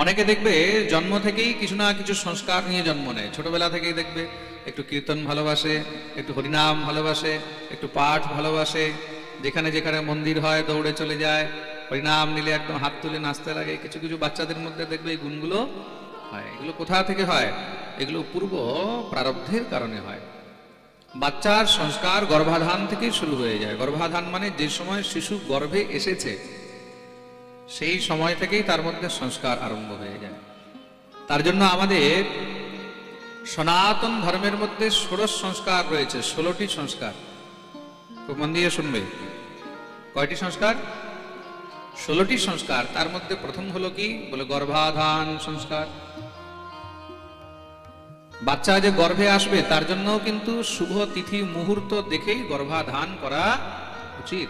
অনেকে দেখবে জন্ম থেকেই কিছু না কিছু সংস্কার নিয়ে জন্ম নেয়। ছোটবেলা থেকেই দেখবে একটু কীর্তন ভালোবাসে, একটু হরিনাম ভালোবাসে, একটু পাঠ ভালোবাসে, যেখানে যেখানে মন্দির হয় দৌড়ে চলে যায়, হরিনাম নিলে একদম হাত তুলে নাচতে লাগে। কিছু কিছু বাচ্চাদের মধ্যে দেখবে এই গুণগুলো হয়। এগুলো কোথা থেকে হয়? এগুলো পূর্ব প্রারব্ধের কারণে হয়। বাচ্চার সংস্কার গর্ভাধান থেকেই শুরু হয়ে যায়। গর্ভাধান মানে যে সময় শিশু গর্ভে এসেছে সেই সময় থেকেই তার মধ্যে সংস্কার আরম্ভ হয়ে যায়। তার জন্য আমাদের সনাতন ধর্মের মধ্যে ষোড়শ সংস্কার রয়েছে, 16টি সংস্কার। খুব মন দিয়ে শুনবে। কয়টি সংস্কার? 16টি সংস্কার। তার মধ্যে প্রথম হলো কি বলে গর্ভাধান সংস্কার। বাচ্চা যে গর্ভে আসবে তার জন্য কিন্তু শুভ তিথি মুহূর্ত দেখেই গর্ভাধান করা উচিত।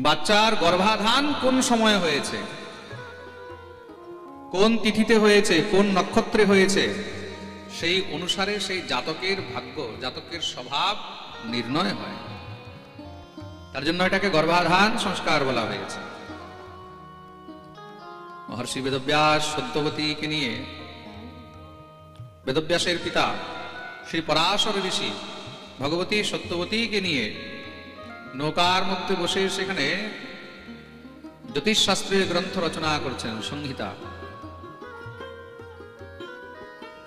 বাচ্চার গর্ভাধান কোন সময় হয়েছে, কোন তিথিতে হয়েছে, কোন নক্ষত্রে হয়েছে, সেই অনুসারে সেই জাতকের ভাগ্য, জাতকের স্বভাব নির্ণয় হয়। তার জন্য এটাকে গর্ভাধান সংস্কার বলা হয়েছে। মহর্ষি বেদব্যাস সত্যবতীকে নিয়ে, বেদব্যাসের পিতা শ্রী পরাশর ঋষি ভগবতী সত্যবতীকে নিয়ে নৌকার মধ্যে বসে সেখানে জ্যোতিষশাস্ত্রের গ্রন্থ রচনা করছেন, সংহিতা।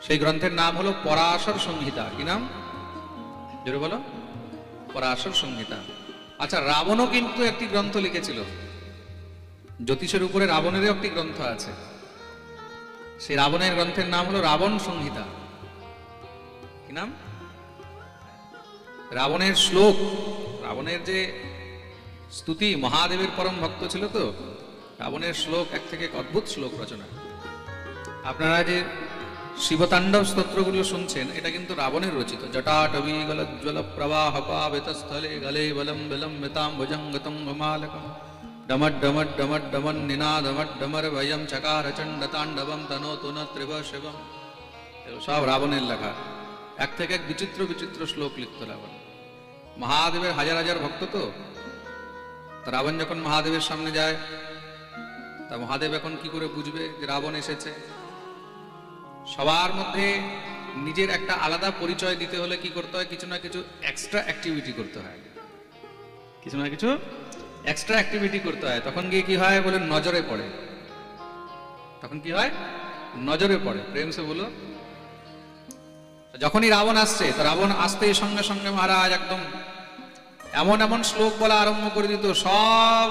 সেই গ্রন্থের নাম হলো পরাশর সংহিতা। কি নাম? জোরে বলো। পরাশর সংহিতা। আচ্ছা, রাবণও কিন্তু একটি গ্রন্থ লিখেছিল জ্যোতিষের উপরে। রাবণেরও একটি গ্রন্থ আছে। সেই রাবণের গ্রন্থের নাম হলো রাবণ সংহিতা। কি নাম? রাবণের শ্লোক, রাবণের যে স্তুতি, মহাদেবের পরম ভক্ত ছিল তো, রাবণের শ্লোক এক থেকে এক অদ্ভুত শ্লোক রচনা। আপনারা যে শিবতাণ্ডব স্তোত্রগুলো শুনছেন, এটা কিন্তু রাবণের রচিত। জটাটবী গলজ্জ্বল প্রবাহ পাবেতস্থলে গলে বলম বলম বেতাম ভুজঙ্গতং ঘমালকম ডমট ডমট ডমট ডমন নিনাদমট ডমর ভয়ম চকার চণ্ড তাণ্ডবম তনোতু ন ত্রিভ শিবম। সব রাবণের লেখা। এক থেকে এক বিচিত্র বিচিত্র শ্লোক লিখত রাবণ। মহাদেবের হাজার হাজার ভক্ত তো, রাবণ যখন মহাদেবের সামনে যায়, তা মহাদেব এখন কি করে বুঝবে যে রাবণ এসেছে? সবার মধ্যে নিজের একটা আলাদা পরিচয় দিতে হলে কি করতে হয়? কিছু না কিছু এক্সট্রা অ্যাক্টিভিটি করতে হয়। কিছু না কিছু এক্সট্রা অ্যাক্টিভিটি করতে হয়। তখন গিয়ে কি হয় বলে নজরে পড়ে। তখন কি হয়? নজরে পড়ে। প্রেম সে বলো। যখনই রাবণ আসছে, তো রাবণ আসতে সঙ্গে সঙ্গে মহারাজ একদম এমন এমন শ্লোক বলা আরম্ভ করে দিত, সব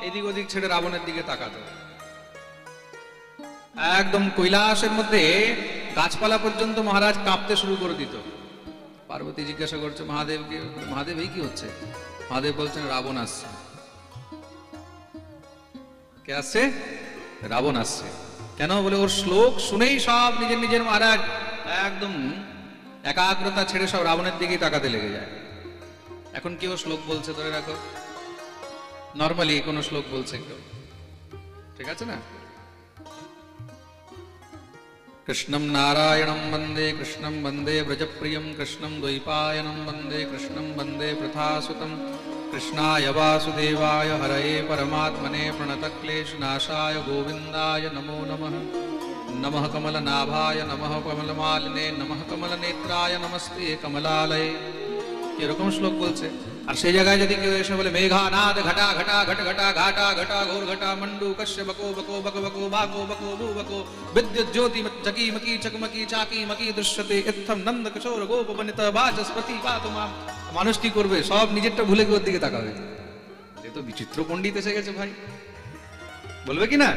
এদিক ওদিক ছেড়ে রাবণের দিকে তাকাতো। একদম কৈলাসের মধ্যে গাছপালা পর্যন্ত মহারাজ কাঁপতে শুরু করে দিত। পার্বতী জিজ্ঞাসা করছে মহাদেবকে, মহাদেব এই কি হচ্ছে? মহাদেব বলছেন রাবণ আসছে। কে আসছে? রাবণ আসছে। কেন বলে ওর শ্লোক শুনেই সব নিজের নিজের মহারাজ একদম একাগ্রতা ছেড়ে সব রাবণের দিকেই তাকাতে লেগে যায়। এখন কেউ শ্লোক বলছে, ধরে রাখো নর্মালি কোন শ্লোক বলছে কেউ, ঠিক আছে না? কৃষ্ণম নারায়ণম বন্দে কৃষ্ণম বন্দে ব্রজপ্রিয়ম কৃষ্ণম দ্বৈপায়নম বন্দে কৃষ্ণম বন্দে পৃথাসুতম কৃষ্ণায় বাসুদেবায় হরয়ে পরমাত্মনে প্রণতক্লেশনাশায় গোবিন্দায় নমো নমঃ। নমঃ কমলনাভায় নমঃ কমলমালিনে নমঃ কমলনেত্রায় নমস্তে কমলালয়ে। এরকম শ্লোক বলছে। আর সেই জায়গায় যদি কেউ এসে বলে মেঘানাদ ঘটা ঘটা ঘট ঘটা ঘাটা ঘটা ঘোর ঘটা মন্ডু কশ্য বকো বকো বক বকো বাকো বকো বু বকো বিদ্যুৎ জ্যোতি চকি মকি চকমকি চাকি মকি দৃশ্যতে ইত্থম নন্দ কিশোর গোপ বনিত বাচস্পতি পাতু মাম। মানুষ কি করবে? সব নিজেরটা ভুলে গিয়ে ওর দিকে তাকাবে। এ তো বিচিত্র পণ্ডিত এসে গেছে ভাই, বলবে কি না?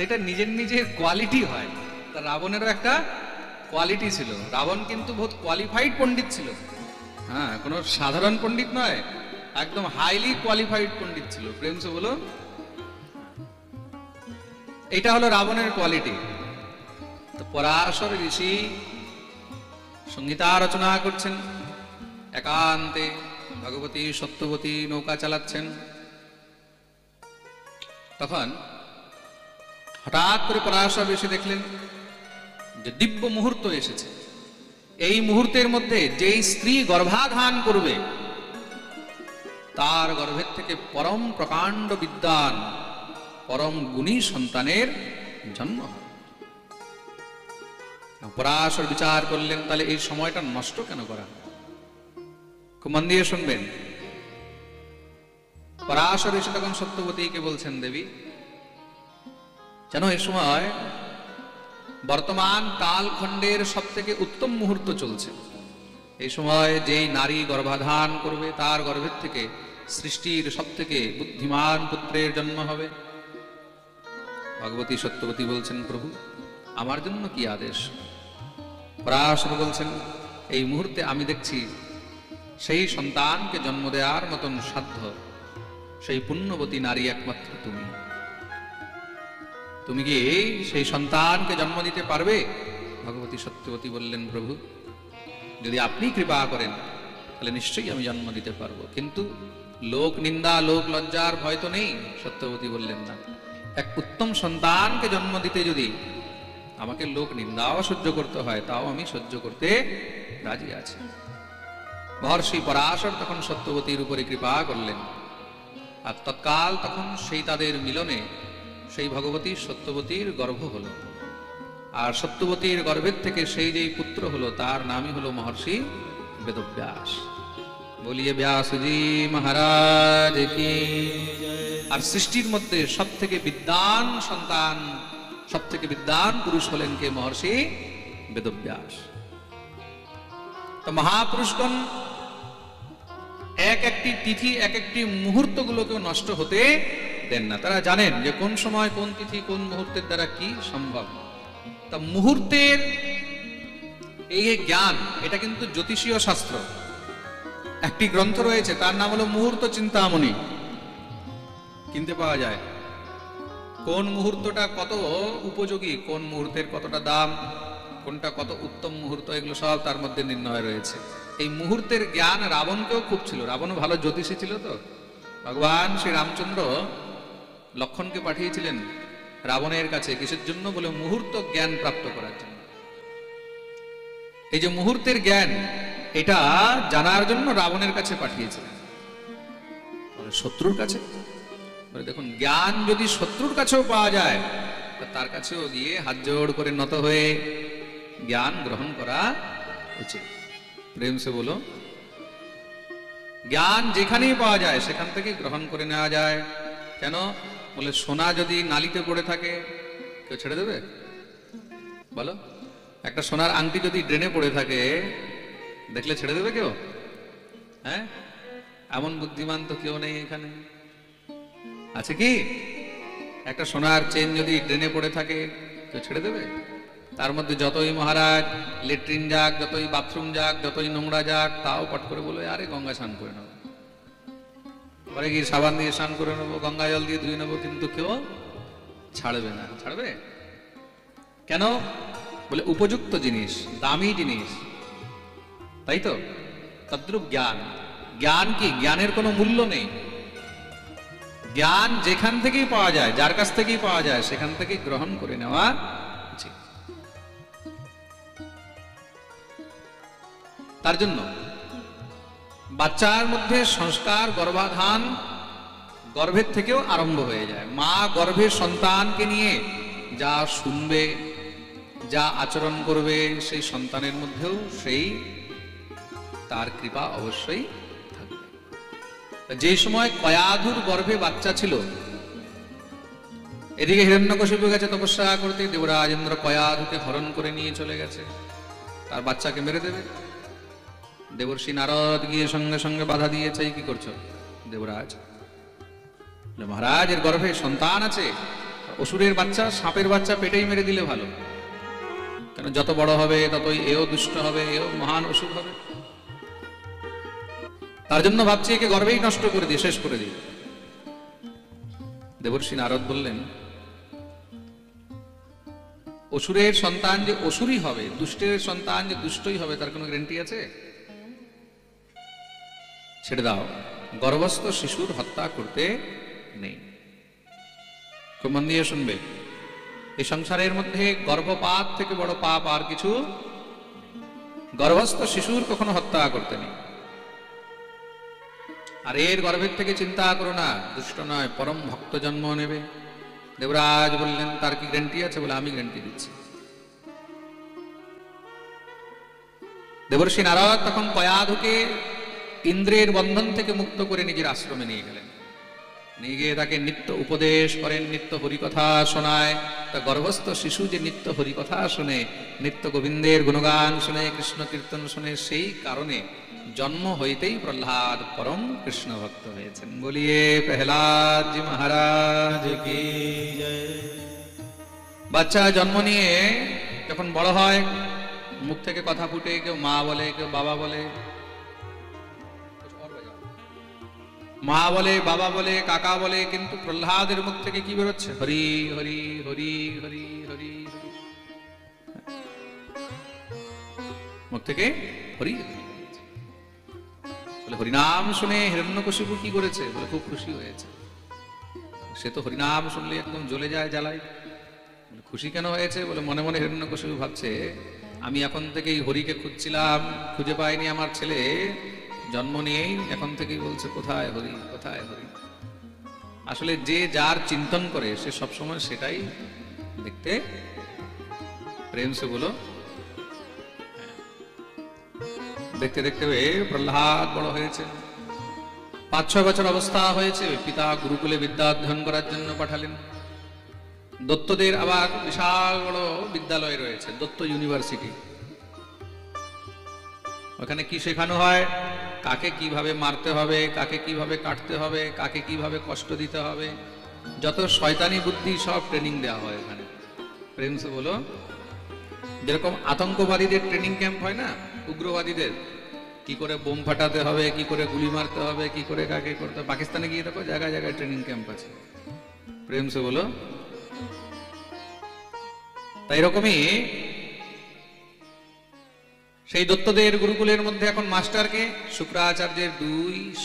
এটা নিজের নিজের কোয়ালিটি হয়। তা রাবণেরও একটা কোয়ালিটি ছিল। রাবণ কিন্তু বহুত কোয়ালিফাইড পণ্ডিত ছিল। হ্যাঁ, কোনো সাধারণ পণ্ডিত নয়, একদম হাইলি কোয়ালিফাইড পণ্ডিত ছিল। প্রেম সে বলো। এটা হলো রাবণের কোয়ালিটি। তো পরাশর ঋষি সংহিতা রচনা করছেন, একান্তে ভগবতী সত্যবতী নৌকা চালাচ্ছেন। তখন হঠাৎ করে পরাশর ঋষি দেখলেন যে দিব্য মুহূর্ত এসেছে। এই মুহূর্তের মধ্যে যেই স্ত্রী গর্ভাধান করবে তার গর্ভের থেকে পরম প্রকাণ্ড বিদ্বান পরম গুণী সন্তানের জন্ম হয়। পরাশর বিচার করলেন, তাহলে এই সময়টা নষ্ট কেন করা? খুব মন দিয়ে শুনবেন। পরাশর এসে তখন সত্যবতীকে বলছেন, দেবী জানো এই সময় বর্তমান কালখণ্ডের সব থেকে উত্তম মুহূর্ত চলছে। এই সময় যেই নারী গর্ভাধান করবে তার গর্ভের থেকে সৃষ্টির সব থেকে বুদ্ধিমান পুত্রের জন্ম হবে। ভগবতী সত্যবতী বলছেন, প্রভু আমার জন্য কি আদেশ? পরাশর বলছেন, এই মুহূর্তে আমি দেখছি সেই সন্তানকে জন্ম দেওয়ার মতন সাধ্য সেই পুণ্যবতী নারী একমাত্র তুমি। তুমি কি সেই সন্তানকে জন্ম দিতে পারবে? ভগবতী সত্যবতী বললেন, প্রভু যদি আপনি কৃপা করেন তাহলে নিশ্চয়ই আমি জন্ম দিতে পারবো, কিন্তু লোক নিন্দা লোক লজ্জার ভয় তো নেই। সত্যবতী বললেন, না, এক উত্তম সন্তানকে জন্ম দিতে যদি আমাকে লোক নিন্দাও সহ্য করতে হয় তাও আমি সহ্য করতে রাজি আছি। মহর্ষি পরাশর তখন সত্যবতীর উপরে কৃপা করলেন, আর তৎকাল তখন সেই তাদের মিলনে সেই ভগবতী সত্যবতীর গর্ভ হলো। আর সত্যবতীর গর্ভের থেকে সেই যেই পুত্র হলো তার নামই হলো মহর্ষি বেদব্যাস। বলিয়ে ব্যাসজি মহারাজ কি। আর সৃষ্টির মধ্যে সব থেকে বিদ্বান সন্তান, সব থেকে বিদ্বান পুরুষ হলেন কে? মহর্ষি বেদব্যাস। তো মহাপুরুষগণ এক একটি তিথি এক একটি মুহূর্ত গুলোকেও নষ্ট হতে দেন না। তারা জানেন যে কোন সময় কোন তিথি কোন মুহূর্তের দ্বারা কি সম্ভব। তা মুহূর্তের এই জ্ঞান, এটা কিন্তু জ্যোতিষীয় শাস্ত্র। একটি গ্রন্থ রয়েছে তার নাম হলো মুহূর্ত চিন্তামণি, কিনতে পাওয়া যায়। কোন মুহূর্তটা কত উপযোগী, কোন মুহূর্তের কতটা দাম, কোনটা কত উত্তম মুহূর্ত, এগুলো সব তার মধ্যে নির্ণয় রয়েছে। এই মুহূর্তের জ্ঞান রাবণকেও খুব ছিল। রাবণও ভালো জ্যোতিষী ছিল। তো ভগবান শ্রী রামচন্দ্র লক্ষণকে পাঠিয়েছিলেন রাবণের কাছে, কিসের জন্য? বলে মুহূর্ত জ্ঞান প্রাপ্ত করার জন্য। এই যে মুহূর্তের জ্ঞান, এটা জানার জন্য রাবণের কাছে পাঠিয়েছিলেন। শত্রুর কাছে দেখুন, জ্ঞান যদি শত্রুর কাছেও পাওয়া যায় তার কাছেও গিয়ে হাত জোড় করে নত হয়ে জ্ঞান গ্রহণ করা উচিত। প্রেম সে বলো। জ্ঞান যেখানেই পাওয়া যায় সেখান থেকে গ্রহণ করে নেওয়া যায়। কেন? বলে সোনা যদি নালিতে পড়ে থাকে কেউ ছেড়ে দেবে? বলো, একটা সোনার আংটি যদি ড্রেনে পড়ে থাকে দেখলে ছেড়ে দেবে কেউ? হ্যাঁ, এমন বুদ্ধিমান তো কেউ নেই এখানে, আছে কি? একটা সোনার চেন যদি ড্রেনে পড়ে থাকে কেউ ছেড়ে দেবে? তার মধ্যে যতই মহারাজ লেট্রিন যাক, যতই বাথরুম যাক, যতই নোংরা যাক, তাও পট করে বলবে আরে গঙ্গা স্নান করে নেবো, পরে গিয়ে সাবান দিয়ে স্নান করে নেবো, গঙ্গা জল দিয়ে ধুয়ে নেবো, কিন্তু কেউ ছাড়বে না। ছাড়বে কেন? বলে উপযুক্ত জিনিস, দামি জিনিস, তাই তো? তদ্রূপ জ্ঞান। জ্ঞান কি? জ্ঞানের কোনো মূল্য নেই। জ্ঞান যেখান থেকেই পাওয়া যায়, যার কাছ থেকেই পাওয়া যায়, সেখান থেকেই গ্রহণ করে নেওয়া উচিত। তার জন্য বাচ্চার মধ্যে সংস্কার গর্ভাধান গর্ভের থেকেও আরম্ভ হয়ে যায়। মা গর্ভের সন্তানকে নিয়ে যা শুনবে, যা আচরণ করবে, সেই সন্তানের মধ্যেও সেই তার কৃপা অবশ্যই থাকবে। যে সময় কয়াধুর গর্ভে বাচ্চা ছিল, এদিকে হিরণ্যকশিপু গেছে তপস্যা করতে, দেবরাজ ইন্দ্র কয়াধুকে হরণ করে নিয়ে চলে গেছে, তার বাচ্চাকে মেরে দেবে। দেবর্ষি নারদ গিয়ে সঙ্গে সঙ্গে বাধা দিয়েছে, কি করছো দেবরাজ? মহারাজ এর গর্ভে সন্তান আছে, অসুরের বাচ্চা, সাপের বাচ্চা পেটেই মেরে দিলে ভালো, কেন যত বড় হবে ততই এও দুষ্ট হবে, এও মহান অসুর হবে। তার জন্য ভাবছি একে গর্ভেই নষ্ট করে দিয়ে শেষ করে দিই। দেবর্ষি নারদ বললেন, অসুরের সন্তান যে অসুরই হবে, দুষ্টের সন্তান যে দুষ্টই হবে, তার কোনো গ্যারান্টি আছে? ছেড়ে দাও, গর্ভস্থ শিশুর হত্যা করতে নেই। খুব মন দিয়ে শুনবে, এই সংসারের মধ্যে গর্ভপাত থেকে বড় পাপ আর কিছু। গর্ভস্থ শিশুর কখনো হত্যা করতে নেই। আর এর গর্ভের থেকে চিন্তা করো না, দুষ্ট নয়, পরম ভক্ত জন্ম নেবে, দেবরাজ বললেন, তার কি গ্যারান্টি আছে? বলে, আমি গ্যারান্টি দিচ্ছি। দেবর্ষি নারদ তখন কয়াধুকে ইন্দ্রের বন্ধন থেকে মুক্ত করে নিজের আশ্রমে নিয়ে গেলেন। নিয়ে গিয়ে তাকে নিত্য উপদেশ করেন, নিত্য হরিকথা শোনায়। তা গর্ভস্থ শিশু যে নিত্য হরিকথা শুনে, নিত্য গোবিন্দের গুণগান শুনে, কৃষ্ণ কীর্তন শুনে, সেই কারণে জন্ম হইতেই প্রহ্লাদ পরম কৃষ্ণ ভক্ত হয়েছেন। বলিয়ে প্রহ্লাদ জি মহারাজ কি জয়। বাচ্চা জন্ম নিয়ে যখন বড় হয়, মুখ থেকে কথা ফুটে, কেউ মা বলে, কেউ বাবা বলে, মা বলে, বাবা বলে, কাকা বলে, কিন্তু প্রহ্লাদের মুখ থেকে কি বেরোচ্ছে? হরি হরি হরি হরি হরি হরি। মুখ থেকে হরি হরি। বলে, হরিনাম শুনে হিরণ্যকশিপু কি করেছে? বলে, খুব খুশি হয়েছে। সে তো হরিনাম শুনলে একদম জ্বলে যায় জ্বালায়। খুশি কেন হয়েছে? বলে, মনে মনে হিরণ্যকশিপু ভাবছে, আমি এখন থেকেই হরিকে খুঁজছিলাম, খুঁজে পাইনি। আমার ছেলে জন্ম নিয়েই এখন থেকেই বলছে, কোথায় হরি, কোথায় হরি। আসলে যে যার চিন্তন করে সে সবসময় সেটাই দেখতে। প্রেম সে বলো। দেখতে দেখতে প্রহ্লাদ বড় হয়েছে। 5-6 বছর অবস্থা হয়েছে, পিতা গুরুকুলে বিদ্যা অধ্যয়ন করার জন্য পাঠালেন। দত্তদের আবার বিশাল বড় বিদ্যালয় রয়েছে, দত্ত ইউনিভার্সিটি। ওখানে কি শেখানো হয়? কাকে কিভাবে মারতে হবে, কাকে কিভাবে কাটতে হবে, কাকে কিভাবে কষ্ট দিতে হবে, যত শয়তানি বুদ্ধি সব ট্রেনিং দেওয়া হয় এখানে। প্রেম সে বলো। যেরকম আতঙ্কবাদীদের ট্রেনিং ক্যাম্প হয় না, উগ্রবাদীদের কি করে বোম ফাটাতে হবে, কি করে গুলি মারতে হবে, কি করে কাকে করতে হবে। পাকিস্তানে গিয়ে দেখো জায়গায় জায়গায় ট্রেনিং ক্যাম্প আছে। প্রেম সে বলো। তাই এরকমই সেই দত্তদের গুরুকুলের মধ্যে এখন মাস্টারকে শুক্রাচার্যের 2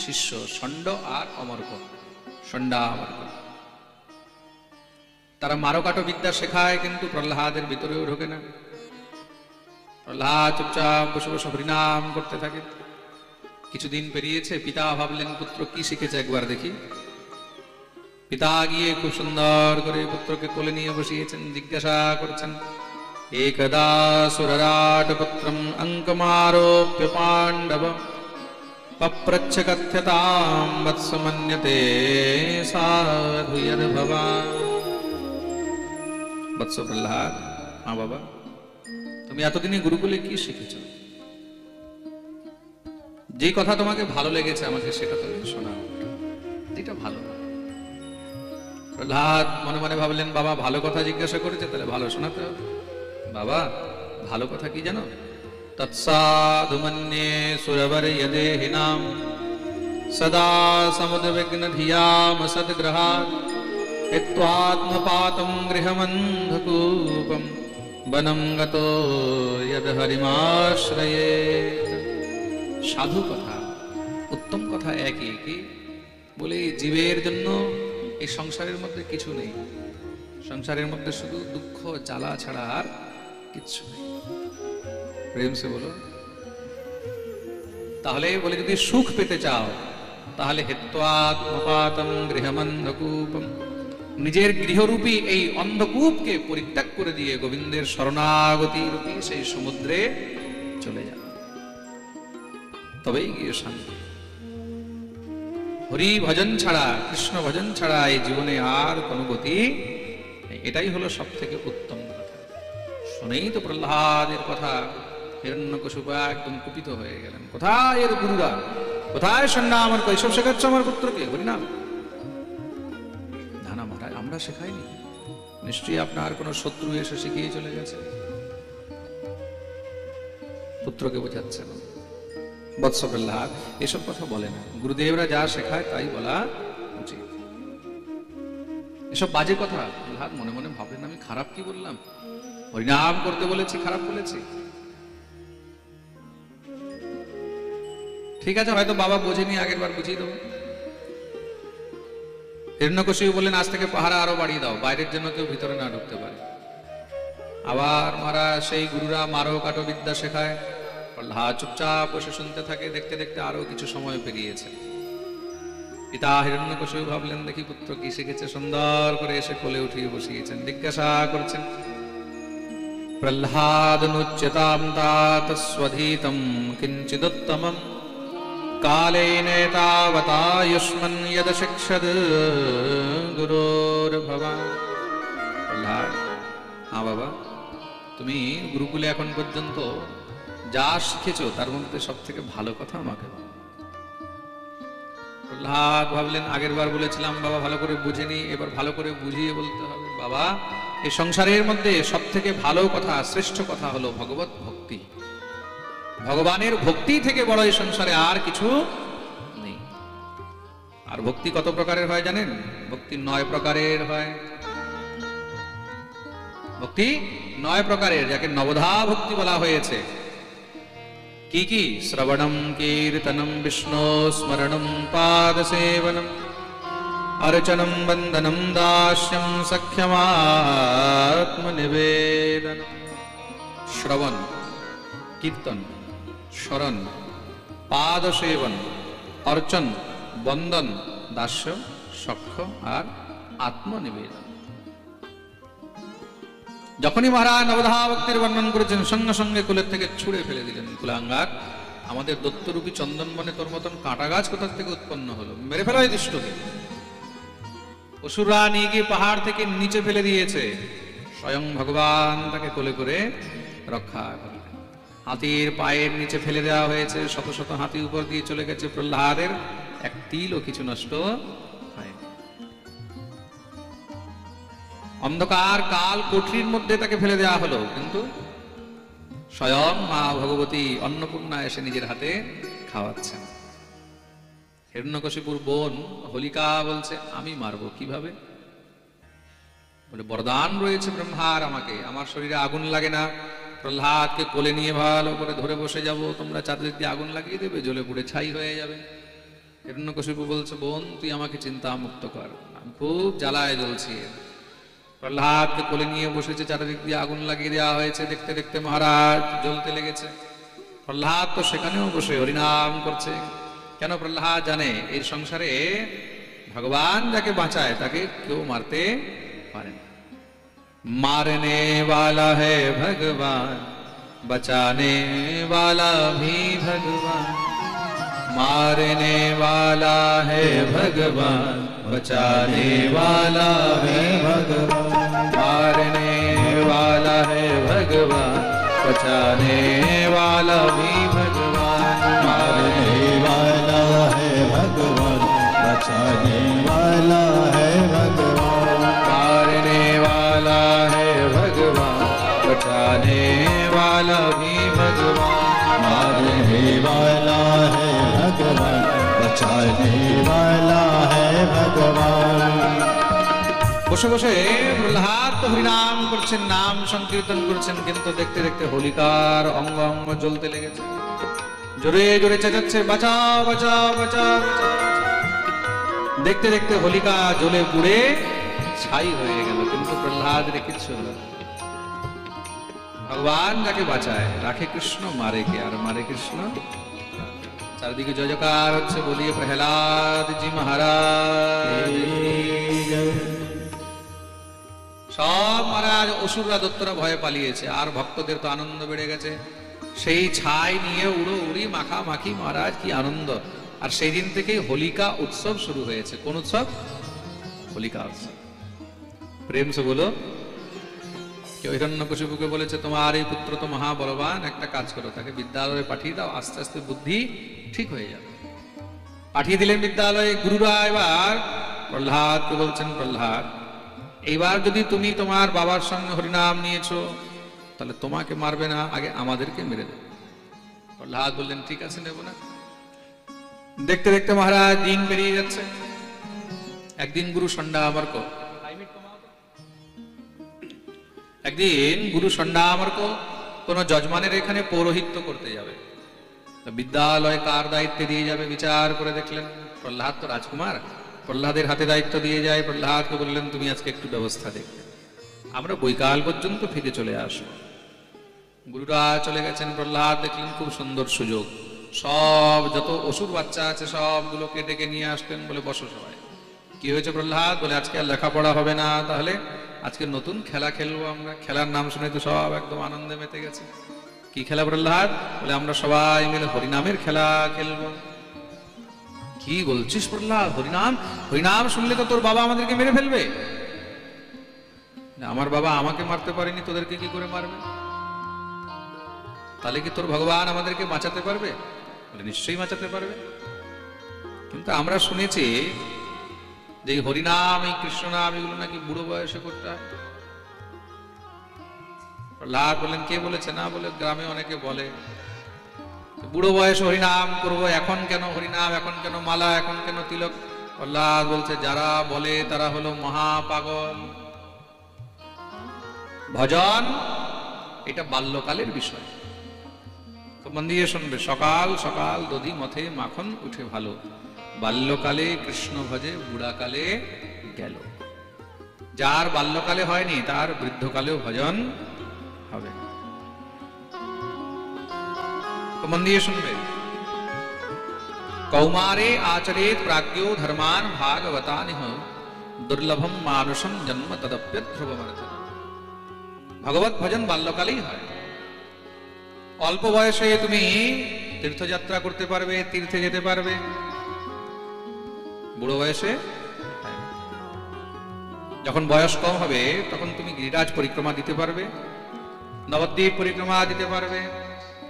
শিষ্য, ষণ্ড আর অমর্ক, ষণ্ডা অমর্ক। তারা মারকাটো বিদ্যা শেখায়, কিন্তু প্রহ্লাদের ভিতরেও ঢোকে না। প্রহ্লাদ চুপচাপ বসে বসে হরিনাম করতে থাকে। কিছুদিন পেরিয়েছে, পিতা ভাবলেন পুত্র কি শিখেছে একবার দেখি। পিতা গিয়ে খুব সুন্দর করে পুত্রকে কোলে নিয়ে বসিয়েছেন, জিজ্ঞাসা করছেন, একদা সুররাট পুত্রম অঙ্কমারোপ্য পাণ্ডব পপ্রচ্ছ কথ্যতাম বৎসমন্যতে সাধু যদ ভবান। বৎস প্রহ্লাদ, মা বাবা, তুমি এতদিনে গুরুকুলে কি শিখেছ? যে কথা তোমাকে ভালো লেগেছে আমাকে সেটা তুমি শোনাও, যেটা ভালো। প্রহ্লাদ মনে মনে ভাবলেন, বাবা ভালো কথা জিজ্ঞাসা করেছে, তাহলে ভালো শোনাতে হবে। বাবা ভালো কথা কি জানো? তৎসাধু মন্যে সুরবর যদেহিনাম সদা সমুদ্বিগ্ন ধিয়াম সদ্গ্রহাৎ হিত্বাত্মপাতং গৃহমন্ধকূপম বনম গতো যদ হরিমাশ্রয়েৎ। সাধু কথা, উত্তম কথা একই একই। বলে জীবের জন্য এই সংসারের মধ্যে কিছু নেই। সংসারের মধ্যে শুধু দুঃখ জ্বালা ছাড়া আর কিচ্ছু নেই। প্রেম সে বলো। তাহলে বলে, যদি সুখ পেতে চাও তাহলে হেত্বাত্মপাতম গৃহমন্ধকূপম, নিজের গৃহরূপী এই অন্ধকূপকে পরিত্যাগ করে দিয়ে গোবিন্দের শরণাগতি রূপী সেই সমুদ্রে চলে যাও, তবেই গিয়ে শান্তি। হরি ভজন ছাড়া, কৃষ্ণ ভজন ছাড়া এই জীবনে আর কোনো গতি। এটাই হলো সব থেকে উত্তম কথা। শুনেই তো প্রহ্লাদের কথা হিরণ্যকশিপু একদম কুপিত হয়ে গেলেন। কোথায় এর গুরুরা, কোথায় সন্না আমার কৈশব শেখাচ্ছ আমার পুত্রকে হরিনাম? না না মহারাজ, আমরা শেখাইনি, নিশ্চয়ই আপনার কোনো শত্রু এসে শিখিয়ে চলে গেছে। পুত্রকে বোঝাচ্ছেন। বৎস প্রহ্লাদ এসব কথা বলে না, গুরুদেবরা যা শেখায় তাই বলা উচিত। এসব বাজে কথা প্রহ্লাদ মনে মনে ভাবলেন, আমি খারাপ কি বললাম? হরিনাম করতে বলেছি, খারাপ বলেছি? ঠিক আছে, হয়তো বাবা বোঝেনি, আগের বার বুঝিয়ে দেবো। হিরণ্যকশিপু বললেন, আজ থেকে পাহারা আরো বাড়িয়ে দাও, বাইরের জন্য কেউ ভিতরে না ঢুকতে পারে। আবার মারা সেই গুরুরা মারো কাটো বিদ্যা শেখায়। প্রহ্লাদ চুপচাপ বসে শুনতে থাকে। দেখতে দেখতে আরো কিছু সময় পেরিয়েছে। পিতা হিরণ্যকশিপু ভাবলেন দেখি পুত্র কি শিখেছে, সুন্দর করে এসে কোলে উঠিয়ে বসিয়েছেন। জিজ্ঞাসা করছেন, প্রহ্লাদনুচ্যতাম তাত স্বধীতম কিঞ্চিদুত্তমম কালেনেতাবতায়ুষ্মন যদ শিক্ষদ গুরুর্ভবান। প্রহ্লাদ, হ্যাঁ বাবা, তুমি গুরুকুলে এখন পর্যন্ত যা শিখেছো তার মধ্যে সব থেকে ভালো কথা আমাকে বলো। প্রহ্লাদ ভাবলেন আগের বার বলেছিলাম বাবা ভালো করে বুঝেনি, এবার ভালো করে বুঝিয়ে বলতে হবে। বাবা, এই সংসারের মধ্যে সব থেকে ভালো কথা, শ্রেষ্ঠ কথা হলো ভগবত ভক্তি। ভগবানের ভক্তি থেকে বড় এই সংসারে আর কিছু নেই। আর ভক্তি কত প্রকারের হয় জানেন? ভক্তি 9 প্রকারের হয়। ভক্তি 9 প্রকারের, যাকে নবধা ভক্তি বলা হয়েছে। কি কি? শ্রবণম কীর্তনম বিষ্ণু স্মরণম পাদ সেবনম अर्चनं वंदनं दास्यं सख्यमात्मनिवेदनम्। श्रवण, कीर्तन, शरण, पाद सेवन, अर्चन, बंदन, दास्य, सख्य और आत्मनिवेदन। যখনই মহারাজ নবধা ভক্তির বর্ণন করেছেন সঙ্গে সঙ্গে কুলের থেকে ছুঁড়ে ফেলে দিলেন। কুলাঙ্গার, আমাদের দত্তরূপী চন্দনবনে তোর মতন কাঁটা গাছ কোথা থেকে উৎপন্ন হলো? মেরে ফেলো এই দুষ্টকে। অসুররা নিয়ে গিয়ে পাহাড় থেকে নিচে ফেলে দিয়েছে, স্বয়ং ভগবান তাকে কোলে করে রক্ষা করলেন। হাতির পায়ের নিচে ফেলে দেওয়া হয়েছে, শত শত হাতি উপর দিয়ে চলে গেছে, প্রহ্লাদের এক তিলও কিছু নষ্ট হয়নি। অন্ধকার কাল কোঠরির মধ্যে তাকে ফেলে দেওয়া হলো, কিন্তু স্বয়ং মা ভগবতী অন্নপূর্ণা এসে নিজের হাতে খাওয়াচ্ছেন। হিরণ্যকশিপুর বোন হোলিকা বলছে আমি মারবো কিভাবে? বলে বরদান রয়েছে ব্রহ্মার আমাকে, আমার শরীরে আগুন লাগে না, প্রহ্লাদকে কোলে নিয়ে ভালো করে ধরে বসে যাব, তোমরা চারদিক দিয়ে আগুন লাগিয়ে দেবে, জ্বলে পুড়ে ছাই হয়ে যাবে। হিরণ্যকশিপু বলছে বোন তুই আমাকে চিন্তা মুক্ত কর, আমি খুব জ্বালায় জ্বলছি। প্রহ্লাদকে কোলে নিয়ে বসেছে, চারদিক দিয়ে আগুন লাগিয়ে দেওয়া হয়েছে, দেখতে দেখতে মহারাজ জ্বলতে লেগেছে। প্রহ্লাদ তো সেখানেও বসে হরিনাম করছে। কেন? প্রহ্লাদ জানে এই সংসারে ভগবান যাকে বাঁচায় তাকে কেউ মারতে পারে না। মারনে वाला है भगवान, बचाने वाला भी भगवान। मारने वाला है भगवान, बचाने वाला है भगवान। मारने वाला है भगवान, बचाने वाला भी भगवान। मारने वाला है भगवान, बचाने वाला है भगवान। मारने वाला है भगवान, बचाने वाला भी भगवान। मारने वाला है भगवान, बचाने वाला है भगवान। বসে বসে প্রহ্লাদ তো হরিনাম করছেন, নাম সংকীর্তন করছেন, কিন্তু দেখতে দেখতে হোলিকার অঙ্গ অঙ্গ জ্বলতে লেগেছে। জোরে জোরে চেঁচাচ্ছে বাঁচাও বাঁচাও বাঁচাও বাঁচাও। দেখতে দেখতে হোলিকা জ্বলে পুড়ে ছাই হয়ে গেল, কিন্তু প্রহ্লাদের কিচ্ছু হলো না। ভগবান যাকে বাঁচায় রাখে কৃষ্ণ, মারে কে? আর মারে কৃষ্ণ। চারদিকে জয়কার হচ্ছে, বলিয়ে প্রহ্লাদ জি মহারাজ। সব মহারাজ অসুররা দত্তরা ভয়ে পালিয়েছে, আর ভক্তদের তো আনন্দ বেড়ে গেছে। সেই ছাই নিয়ে উড়ো উড়ি মাখা মাখি, মহারাজ কি আনন্দ। আর সেই দিন থেকেই হোলিকা উৎসব শুরু হয়েছে। কোন উৎসব? হোলিকা উৎসব। প্রেম সে বলো। কেউ হিরণ্যকশিপুকে বলেছে তোমার এই পুত্র তো মহাবলবান, একটা কাজ করো, তাকে বিদ্যালয়ে পাঠিয়ে দাও, আস্তে আস্তে বুদ্ধি ঠিক হয়ে যাবে। পাঠিয়ে দিলেন বিদ্যালয়ে। গুরুরা এবার প্রহ্লাদকে বলছেন প্রহ্লাদ এইবার যদি তুমি তোমার বাবার সঙ্গে হরিনাম নিয়েছো তাহলে তোমাকে মারবে না, আগে আমাদেরকে মেরে দেবে। প্রহ্লাদ বললেন ঠিক আছে, নেব না। দেখতে দেখতে মহারাজ দিন পেরিয়ে যাচ্ছে। একদিন গুরু ষণ্ডামার্ক কোন যজমানের এখানে পৌরোহিত্য করতে যাবে। বিদ্যালয় কার দায়িত্বে দিয়ে যাবে বিচার করে দেখলেন প্রহ্লাদ তো রাজকুমার, প্রহ্লাদের হাতে দায়িত্ব দিয়ে যায়। প্রহ্লাদকে বললেন তুমি আজকে একটু ব্যবস্থা দেখবে, আমরা বৈকাল পর্যন্ত ফিরে চলে আসবো। গুরুরা চলে গেছেন, প্রহ্লাদ দেখলেন খুব সুন্দর সুযোগ, সব যত অসুর বাচ্চা আছে সবগুলোকে ডেকে নিয়ে আসতেন, বলে বসো সবাই। কি হয়েছে প্রহ্লাদ? বলে আজকে আর লেখাপড়া হবে না, তাহলে আজকে নতুন খেলা খেলবো আমরা। খেলার নাম শুনে তো সব একদম আনন্দে মেতে গেছে। কি খেলা প্রহ্লাদ? বলে আমরা সবাই মিলে হরিনামের খেলা খেলবো। কি বলছিস প্রহ্লাদ? হরিনাম? হরিনাম শুনলে তো তোর বাবা আমাদেরকে মেরে ফেলবে। আমার বাবা আমাকে মারতে পারেনি, তোদেরকে কি করে মারবে? তাহলে কি তোর ভগবান আমাদেরকে বাঁচাতে পারবে? বলে নিশ্চয়ই বাঁচাতে পারবে। কিন্তু আমরা শুনেছি যে হরিনাম, এই কৃষ্ণ নাম, এগুলো নাকি বুড়ো বয়সে করতে হয়। প্রহ্লাদ বললেন কে বলেছে? না বলে গ্রামে অনেকে বলে বুড়ো বয়সে হরিনাম করবো। এখন কেন হরিনাম, এখন কেন মালা, এখন কেন তিলক? প্রহ্লাদ বলছে যারা বলে তারা হলো মহা পাগল। ভজন এটা বাল্যকালের বিষয়। তো মন দিয়ে শুনবে, সকাল সকাল দধি মথে মাখন উঠে ভালো, বাল্যকালে কৃষ্ণ ভজে বুড়াকালে গেল। যার বাল্যকালে হয়নি তার বৃদ্ধকালেও ভজন হবে। তো মন দিয়ে শুনবে, কৌমারে আচরেত প্রাজ্ঞো ধর্মান ভাগবতানিহ, দুর্লভম মানুষম জন্ম তদপ্যত ধ্রুবমর্থন। ভগবত ভজন বাল্যকালেই হয়। অল্প বয়সে তুমি তীর্থযাত্রা করতে পারবে, তীর্থে যেতে পারবে, বুড়ো বয়সে যখন বয়স কম হবে তখন তুমি গিরিরাজ পরিক্রমা দিতে পারবে, নবদ্বীপ পরিক্রমা দিতে পারবে,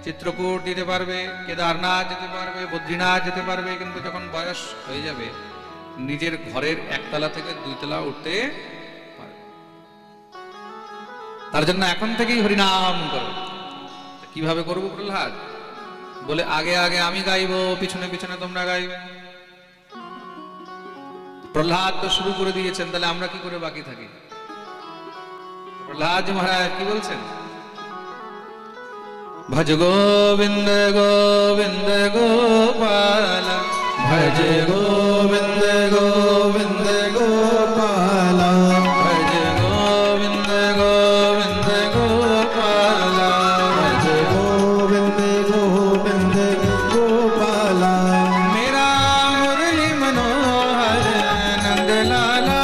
চিত্রকূট দিতে পারবে, কেদারনাথ যেতে পারবে, বদ্রীনাথ যেতে পারবে। কিন্তু যখন বয়স হয়ে যাবে নিজের ঘরের একতলা থেকে 2 তলা উঠতে পারবে। তার জন্য এখন থেকেই হরিনাম করো। কিভাবে করবো প্রহ্লাদ? বলে আগে আগে আমি গাইবো, পিছনে পিছনে তোমরা গাইবে। প্রহ্লাদ তো শুরু করে দিয়েছেন, তাহলে আমরা কি করে বাকি থাকি? প্রহ্লাদ মহারাজ কি বলছেন? ভজ গোবিন্দ গোবিন্দ গোপাল, भज गोविंद गोविंद गोपाल, ভজ গোবিন্দ গোবিন্দ গোপাল, भज गोविंद गोविंद गोपाल। मेरा मुरली मनोहर नंद लाला,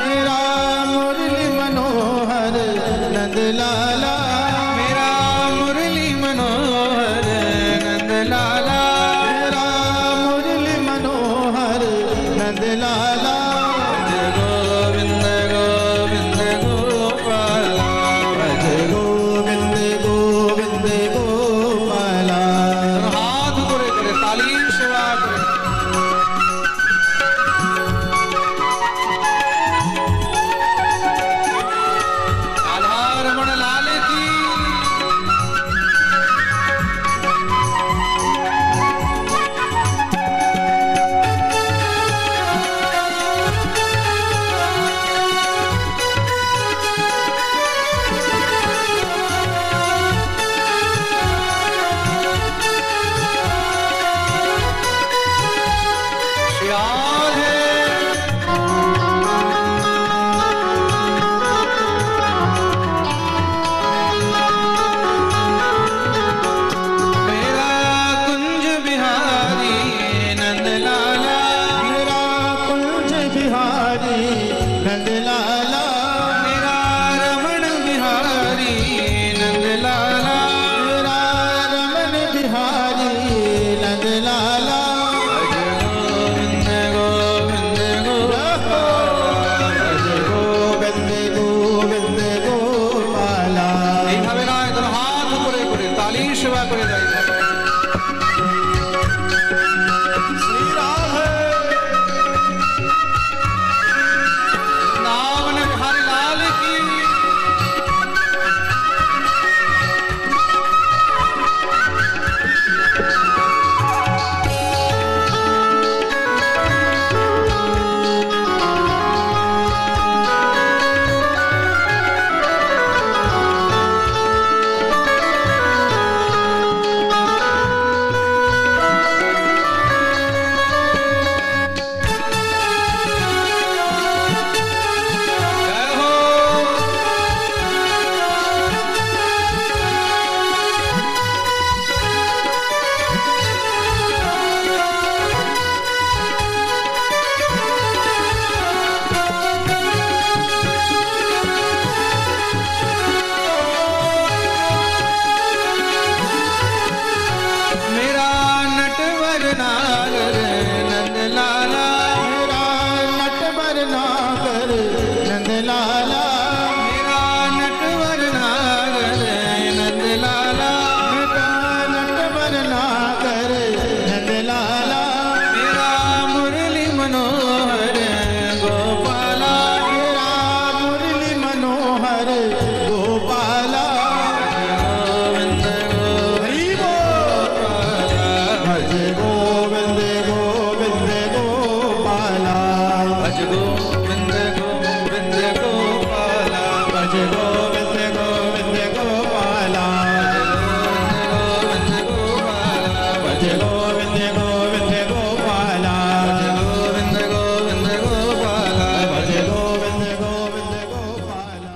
मेरा मुरली मनोहर नंद लाला, मेरा मुरली मनोहर नंद लाला, मेरा मुरली मनोहर भज गोविंद गोविंद गोपाला भज गोविंद गोविंद गोपाला गोविंद गोविंद गोपाला भज गोविंद गोविंद गोपाला।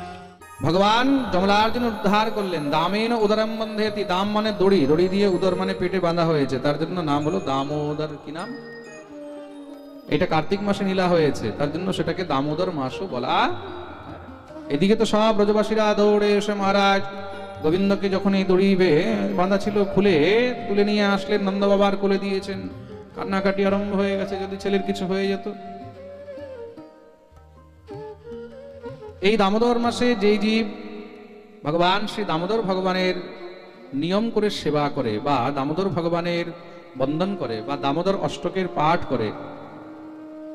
ভগবান যমলার্জুন উদ্ধার করলেন। দামেন উদরম বন্ধেতি, দাম মানে দড়ি, দড়ি দিয়ে উদর মানে পেটে বাঁধা হয়েছে, তার জন্য নাম হলো দামোদর। কি নাম? এটা কার্তিক মাসে নীলা হয়েছে, তার জন্য সেটাকে দামোদর মাসও বলা। এদিকে তো সব ব্রজবাসীরা দৌড়ে এসে মহারাজ গোবিন্দকে যখন এই দড়ি বাঁধা ছিল খুলে তুলে নিয়ে আসলেন, নন্দ বাবার কোলে দিয়েছেন। কান্নাকাটি আরম্ভ হয়ে গেছে, যদি ছেলের কিছু হয়ে যেত। এই দামোদর মাসে যেই জীব ভগবান শ্রী দামোদর ভগবানের নিয়ম করে সেবা করে বা দামোদর ভগবানের বন্দন করে বা দামোদর অষ্টকের পাঠ করে,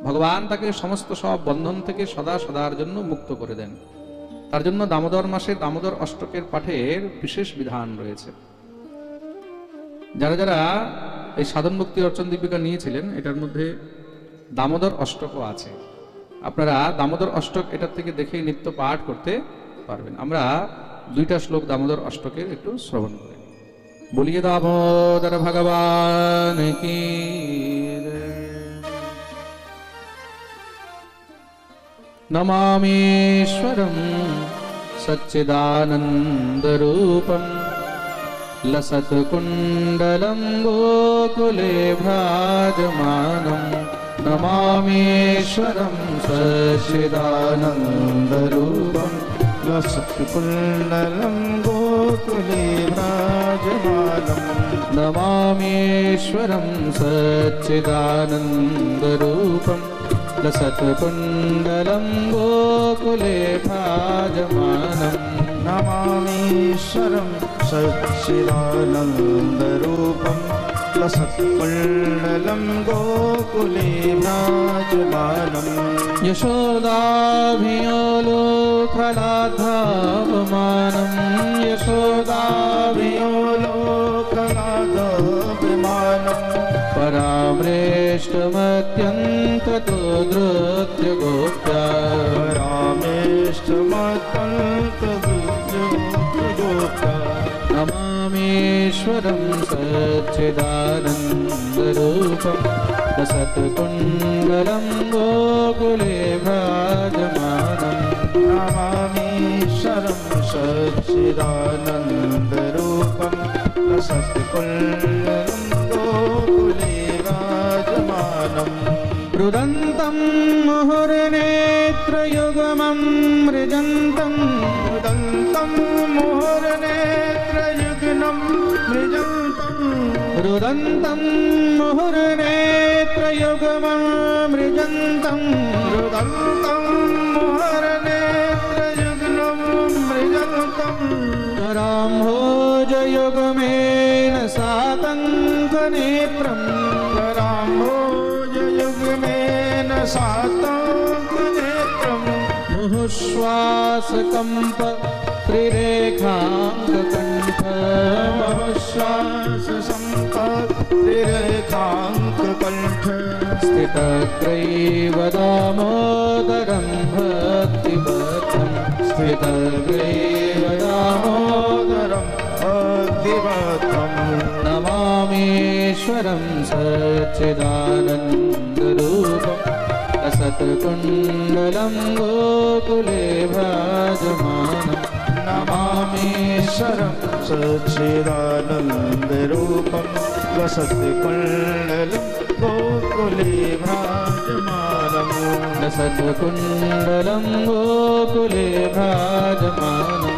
ভগবান তাকে সমস্ত সব বন্ধন থেকে সদা সদার জন্য মুক্ত করে দেন। তার জন্য দামোদর মাসে দামোদর অষ্টকের পাঠের বিশেষ বিধান রয়েছে। যারা যারা এই সাধন মুক্তি অর্চন দীপিকা নিয়েছিলেন, এটার মধ্যে দামোদর অষ্টকও আছে। আপনারা দামোদর অষ্টক এটার থেকে দেখে নিত্য পাঠ করতে পারবেন। আমরা 2টা শ্লোক দামোদর অষ্টকের একটু শ্রবণ করি। বলিয়ে দামোদর ভগবান কি নমামেশ্বরম সচ্চিদানন্দরূপম লসত কুণ্ডলম গোকুলে ভ্রাজমানম নমামেশ্বরম সচ্চিদানন্দরূপম लसत्कुण्डलं गोकुले विराजमानं नमामेश्वरं सच्चिदानन्दरूपं लसत्कुण्डलं गोकुले भाजमानं नमामीश्वरं सच्चिदानन्दरूपं लसत्कुण्डलं गोकुले विराजमानं यशोदाभियोलोकलाधापमानं यशोदाभियोलोकलाधापमानं परामृष्टमत्यन्ततो धृत्य गोप्या परामेष्टमत्यन्तगोप्या नमामेश्वरं सच्चिदानन्दरूपं लसत्कुण्डलं गोकुले भ्राजमानं नमामीश्वरं सच्चिदानन्दरूपं लसत्कुण्डलं गोकुले विराजमानं रुदन्तं मुहुर्नेत्रयुगमं मृजन्तं मुहुर्नेत्रयुग्नं मृजन्तं रुदन्तं मुहुर्नेत्रयुगमं मृजन्तं रुदन्तं मुहुर्नेत्रयुग्नं मृजन्तं कराम्भोजयुगमेन सातङ्कनेत्रं कराम्भोजयुग्मेन सातङ्कनेत्रं मुहुश्वासकम्प त्रिरेखाङ्ककण्ठ मुहुश्वाससम्पत्तिरेखाङ्ककण्ठ स्थितग्रैव दामोदरं भक्तिबद्धं स्थितग्रैव दामोदरं भक्तिबद्धं नमामेश्वरं सच्चिदानन्दरूपं लसत्कुण्डलं गोकुले भ्राजमानं नमामीश्वरं सच्चिदानन्दरूपं लसत्कुण्डलं गोकुले भ्राजमानं लसत्कुण्डलं गोकुले भ्राजमानं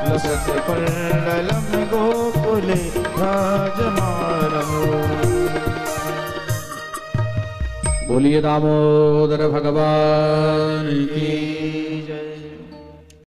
लसत्कुण्डलं गोकुले भ्राजमानं बोलिए दामोदर भगवान की।